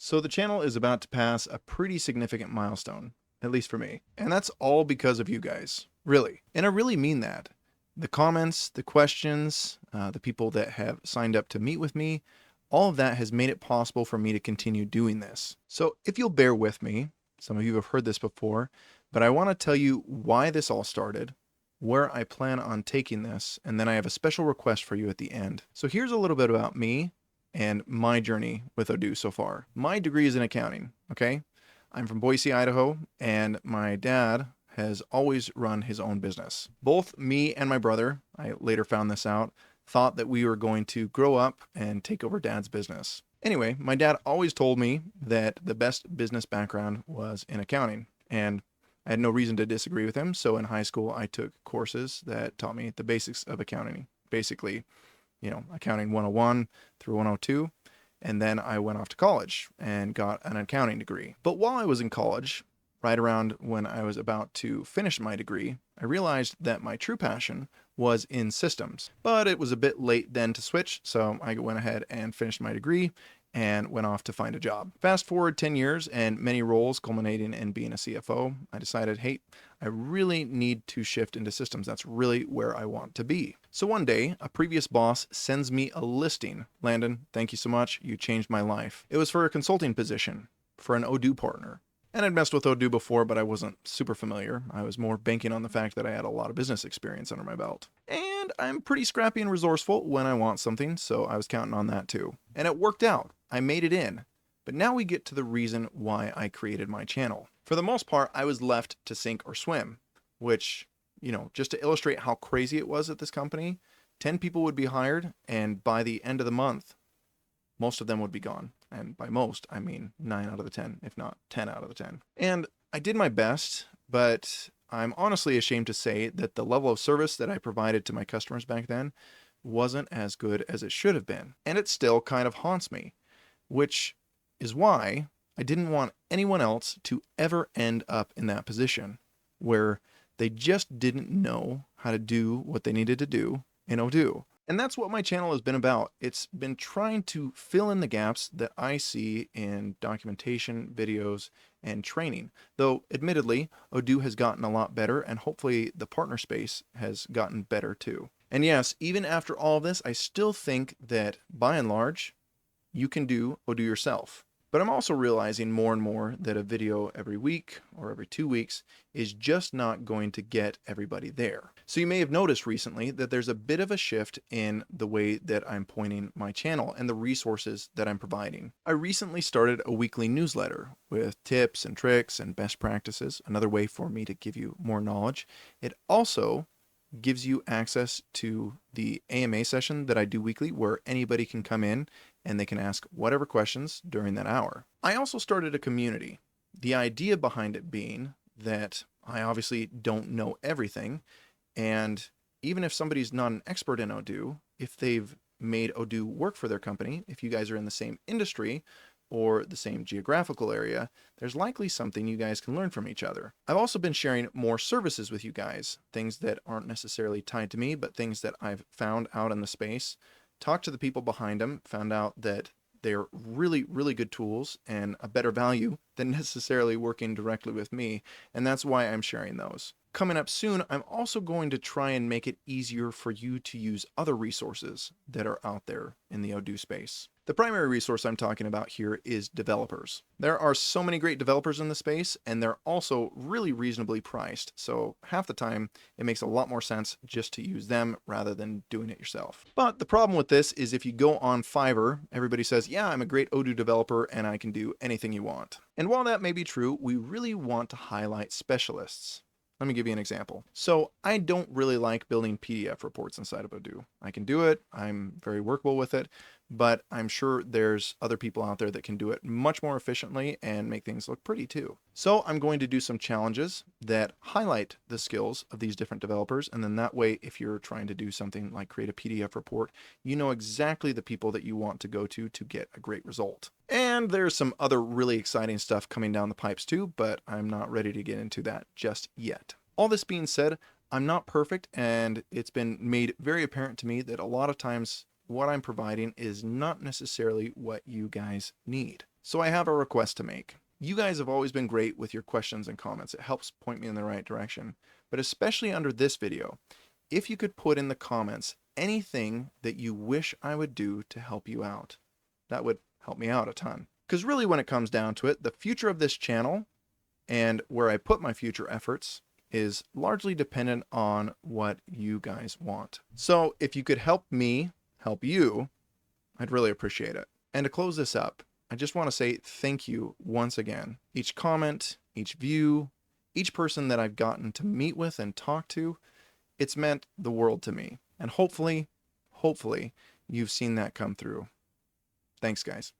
So the channel is about to pass a pretty significant milestone, at least for me. And that's all because of you guys. Really. And I really mean that. The comments, the questions, the people that have signed up to meet with me, all of that has made it possible for me to continue doing this. So if you'll bear with me, some of you have heard this before, but I want to tell you why this all started, where I plan on taking this, and then I have a special request for you at the end. So here's a little bit about me and my journey with Odoo so far. My degree is in accounting, okay? I'm from Boise, Idaho, and my dad has always run his own business. Both me and my brother, I later found this out, thought that we were going to grow up and take over dad's business. Anyway, my dad always told me that the best business background was in accounting, and I had no reason to disagree with him. So in high school, I took courses that taught me the basics of accounting, basically accounting 101 through 102. And then I went off to college and got an accounting degree. But while I was in college, right around when I was about to finish my degree, I realized that my true passion was in systems. But it was a bit late then to switch, so I went ahead and finished my degree and went off to find a job. Fast forward 10 years and many roles culminating in being a CFO, I decided, hey, I really need to shift into systems. That's really where I want to be. So one day, a previous boss sends me a listing. Landon, thank you so much. You changed my life. It was for a consulting position for an Odoo partner. And I'd messed with Odoo before, but I wasn't super familiar. I was more banking on the fact that I had a lot of business experience under my belt. And I'm pretty scrappy and resourceful when I want something, so I was counting on that too. And it worked out. I made it in. But now we get to the reason why I created my channel. For the most part, I was left to sink or swim, which, just to illustrate how crazy it was at this company, 10 people would be hired, and by the end of the month, most of them would be gone. And by most, I mean 9 out of the 10, if not 10 out of the 10. And I did my best, but I'm honestly ashamed to say that the level of service that I provided to my customers back then wasn't as good as it should have been. And it still kind of haunts me, which is why I didn't want anyone else to ever end up in that position where they just didn't know how to do what they needed to do in Odoo. And that's what my channel has been about. It's been trying to fill in the gaps that I see in documentation, videos, and training. Though, admittedly, Odoo has gotten a lot better, and hopefully the partner space has gotten better too. And yes, even after all of this, I still think that, by and large, you can do Odoo yourself. But I'm also realizing more and more that a video every week or every 2 weeks is just not going to get everybody there. So you may have noticed recently that there's a bit of a shift in the way that I'm pointing my channel and the resources that I'm providing. I recently started a weekly newsletter with tips and tricks and best practices, another way for me to give you more knowledge. It also gives you access to the AMA session that I do weekly, where anybody can come in and they can ask whatever questions during that hour. I also started a community. The idea behind it being that I obviously don't know everything, and even if somebody's not an expert in Odoo, if they've made Odoo work for their company, if you guys are in the same industry or the same geographical area, there's likely something you guys can learn from each other. I've also been sharing more services with you guys, things that aren't necessarily tied to me, but things that I've found out in the space, talked to the people behind them, found out that they're really, really good tools and a better value than necessarily working directly with me, and that's why I'm sharing those. Coming up soon, I'm also going to try and make it easier for you to use other resources that are out there in the Odoo space. The primary resource I'm talking about here is developers. There are so many great developers in the space, and they're also really reasonably priced. So half the time, it makes a lot more sense just to use them rather than doing it yourself. But the problem with this is if you go on Fiverr, everybody says, yeah, I'm a great Odoo developer and I can do anything you want. And while that may be true, we really want to highlight specialists. Let me give you an example. So I don't really like building PDF reports inside of Odoo. I can do it, I'm very workable with it, but I'm sure there's other people out there that can do it much more efficiently and make things look pretty too. So I'm going to do some challenges that highlight the skills of these different developers, and then that way, if you're trying to do something like create a PDF report, you know exactly the people that you want to go to get a great result. And there's some other really exciting stuff coming down the pipes too, but I'm not ready to get into that just yet. All this being said, I'm not perfect, and it's been made very apparent to me that a lot of times what I'm providing is not necessarily what you guys need. So I have a request to make. You guys have always been great with your questions and comments. It helps point me in the right direction. But especially under this video, if you could put in the comments anything that you wish I would do to help you out, that would help me out a ton. Because really when it comes down to it, the future of this channel and where I put my future efforts is largely dependent on what you guys want. So if you could help me help you, I'd really appreciate it. And to close this up, I just want to say thank you once again. Each comment, each view, each person that I've gotten to meet with and talk to, it's meant the world to me. And hopefully, you've seen that come through. Thanks, guys.